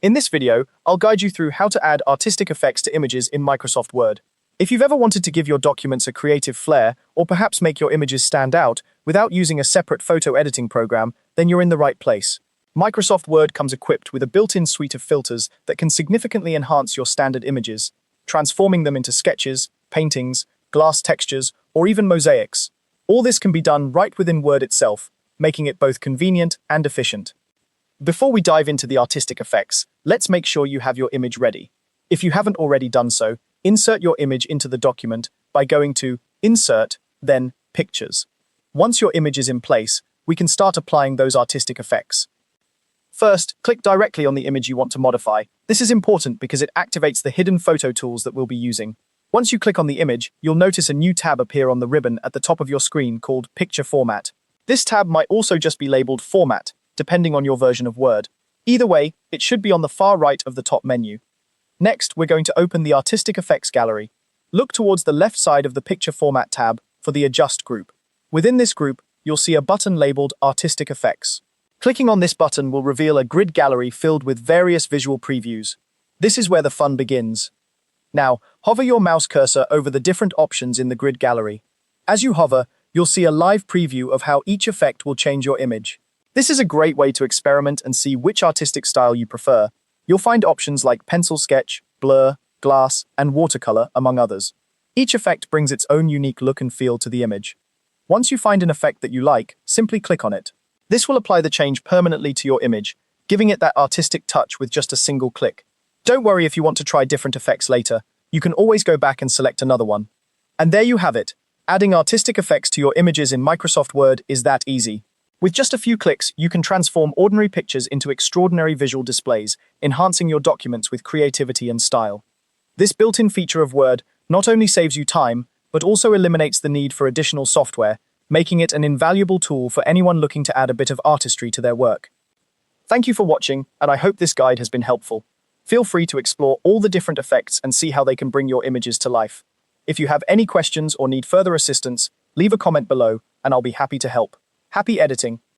In this video, I'll guide you through how to add artistic effects to images in Microsoft Word. If you've ever wanted to give your documents a creative flair, or perhaps make your images stand out without using a separate photo editing program, then you're in the right place. Microsoft Word comes equipped with a built-in suite of filters that can significantly enhance your standard images, transforming them into sketches, paintings, glass textures, or even mosaics. All this can be done right within Word itself, making it both convenient and efficient. Before we dive into the artistic effects, let's make sure you have your image ready. If you haven't already done so, insert your image into the document by going to Insert, then Pictures. Once your image is in place, we can start applying those artistic effects. First, click directly on the image you want to modify. This is important because it activates the hidden photo tools that we'll be using. Once you click on the image, you'll notice a new tab appear on the ribbon at the top of your screen called Picture Format. This tab might also just be labeled Format, depending on your version of Word. Either way, it should be on the far right of the top menu. Next, we're going to open the Artistic Effects gallery. Look towards the left side of the Picture Format tab for the Adjust group. Within this group, you'll see a button labeled Artistic Effects. Clicking on this button will reveal a grid gallery filled with various visual previews. This is where the fun begins. Now, hover your mouse cursor over the different options in the grid gallery. As you hover, you'll see a live preview of how each effect will change your image. This is a great way to experiment and see which artistic style you prefer. You'll find options like pencil sketch, blur, glass, and watercolor, among others. Each effect brings its own unique look and feel to the image. Once you find an effect that you like, simply click on it. This will apply the change permanently to your image, giving it that artistic touch with just a single click. Don't worry if you want to try different effects later. You can always go back and select another one. And there you have it. Adding artistic effects to your images in Microsoft Word is that easy. With just a few clicks, you can transform ordinary pictures into extraordinary visual displays, enhancing your documents with creativity and style. This built-in feature of Word not only saves you time, but also eliminates the need for additional software, making it an invaluable tool for anyone looking to add a bit of artistry to their work. Thank you for watching, and I hope this guide has been helpful. Feel free to explore all the different effects and see how they can bring your images to life. If you have any questions or need further assistance, leave a comment below, and I'll be happy to help. Happy editing!